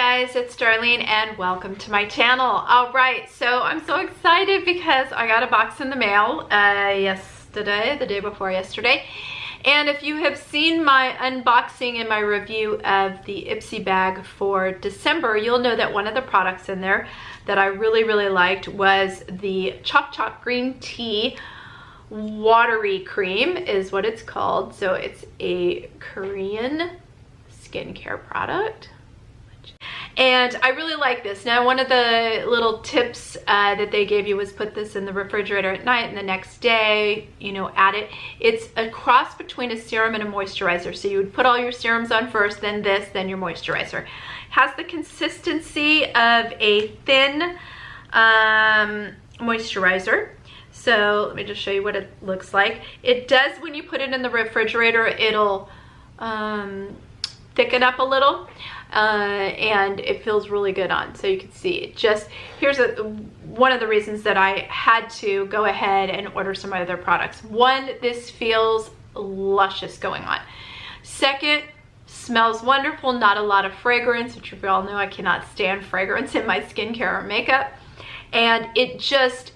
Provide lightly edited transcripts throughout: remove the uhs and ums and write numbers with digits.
guys, it's Darlene and welcome to my channel. Alright, so I'm so excited because I got a box in the mail yesterday, the day before yesterday. And if you have seen my unboxing and my review of the Ipsy bag for December, you'll know that one of the products in there that I really liked was the Chok green tea watery cream is what it's called. So it's a Korean skincare product. And I really like this. Now, one of the little tips that they gave you was put this in the refrigerator at night and the next day, you know, add it. It's a cross between a serum and a moisturizer. So you would put all your serums on first, then this, then your moisturizer. Has the consistency of a thin moisturizer. So let me just show you what it looks like. It does, when you put it in the refrigerator, it'll thicken up a little. And it feels really good on, so you can see it. Just here's one of the reasons that I had to go ahead and order some other products. One, this feels luscious going on. Second, smells wonderful, not a lot of fragrance, which you all know I cannot stand fragrance in my skincare or makeup. And it just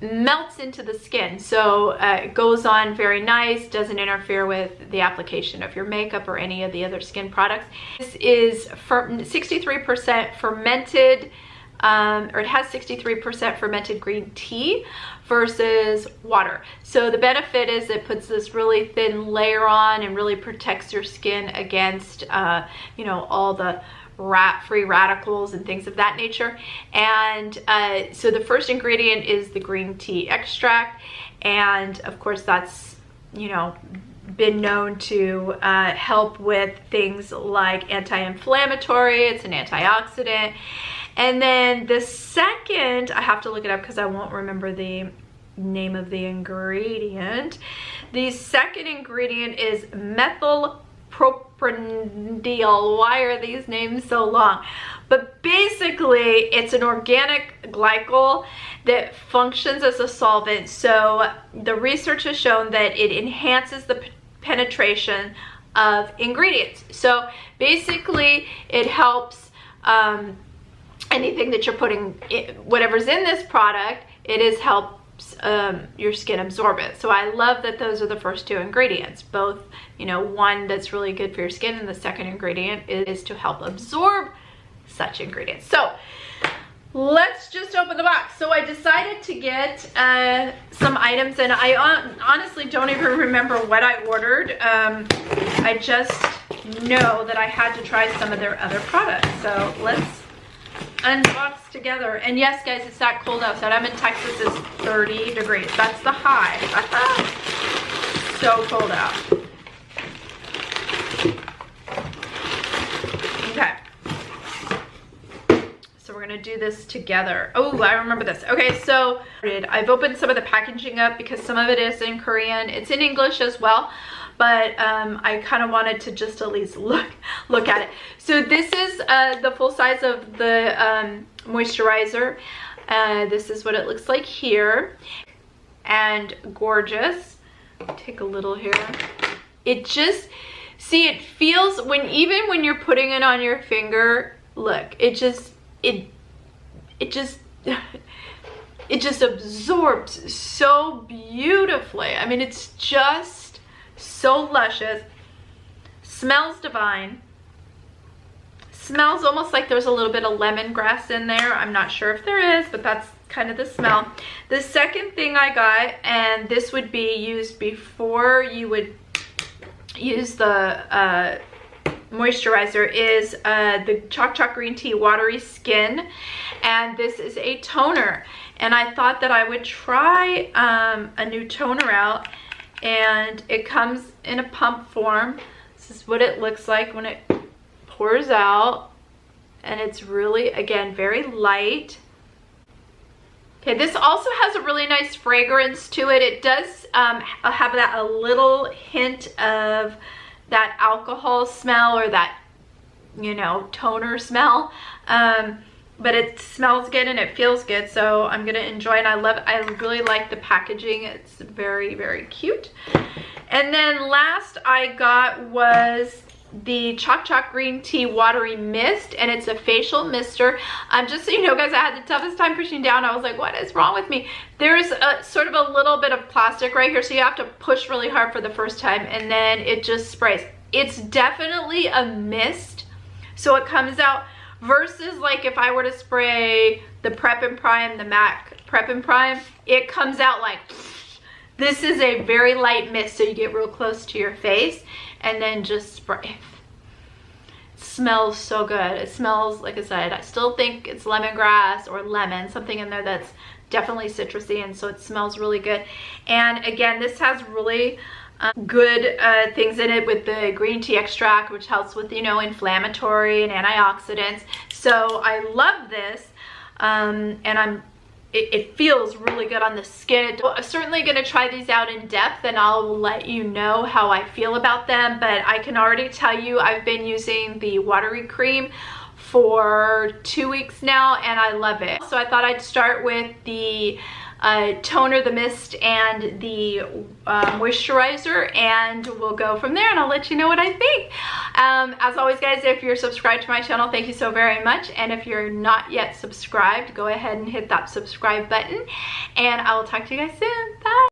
melts into the skin, so it goes on very nice, doesn't interfere with the application of your makeup or any of the other skin products. This is 63% fermented, or it has 63% fermented green tea versus water. So the benefit is it puts this really thin layer on and really protects your skin against you know, all the free radicals and things of that nature. And so the first ingredient is the green tea extract, and of course that's, you know, been known to help with things like anti-inflammatory. It's an antioxidant. And then the second, I have to look it up because I won't remember the name of the ingredient. The second ingredient is methyl propanediol. Why are these names so long? But basically it's an organic glycol that functions as a solvent. So the research has shown that it enhances the penetration of ingredients. So basically it helps anything that you're putting, whatever's in this product, it is helps your skin absorb it. So I love that those are the first two ingredients, both, you know, one that's really good for your skin, and the second ingredient is to help absorb such ingredients. So let's just open the box. So I decided to get some items, and I honestly don't even remember what I ordered. I just know that I had to try some of their other products. So let's unbox together. And yes, guys, it's that cold outside. I'm in Texas. It's 30 degrees. That's the high. So cold out. Okay. So we're gonna do this together. Oh, I remember this. Okay, so I've opened some of the packaging up because some of it is in Korean. It's in English as well, but I kind of wanted to just at least look at it. So this is the full size of the moisturizer. This is what it looks like here, and gorgeous. Take a little here. It just, see, it feels, even when you're putting it on your finger, look, it just absorbs so beautifully. I mean, it's just so luscious. Smells divine. Smells almost like there's a little bit of lemongrass in there. I'm not sure if there is, but that's kind of the smell. The second thing I got, and this would be used before you would use the moisturizer, is the Chok green tea watery skin, and this is a toner. And I thought that I would try a new toner out, and it comes in a pump form. This is what it looks like when it pours out, and it's really, again, very light. Okay, this also has a really nice fragrance to it. It does have that a little hint of that alcohol smell, or that, you know, toner smell, but it smells good and it feels good, so I'm gonna enjoy it. I really like the packaging. It's very cute. And then last I got was the Chok Green Tea Watery Mist, and it's a facial mister. Just so you know, guys, I had the toughest time pushing down. I was like, what is wrong with me? There's a sort of a little bit of plastic right here, so you have to push really hard for the first time, and then it just sprays. It's definitely a mist, so it comes out, versus like if I were to spray the Prep and Prime, the MAC Prep and Prime, it comes out like, this is a very light mist, so you get real close to your face and then just spray. It smells so good. It smells, like I said, I still think it's lemongrass or lemon, something in there that's definitely citrusy, and so it smells really good. And again, this has really good things in it with the green tea extract, which helps with, you know, inflammatory and antioxidants. So I love this, and it feels really good on the skin. I'm certainly going to try these out in depth, and I'll let you know how I feel about them, but I can already tell you I've been using the Watery cream for 2 weeks now, and I love it. So I thought I'd start with the toner, the mist, and the moisturizer, and we'll go from there, and I'll let you know what I think. As always, guys, if you're subscribed to my channel, thank you so very much, and if you're not yet subscribed, go ahead and hit that subscribe button, and I will talk to you guys soon. Bye.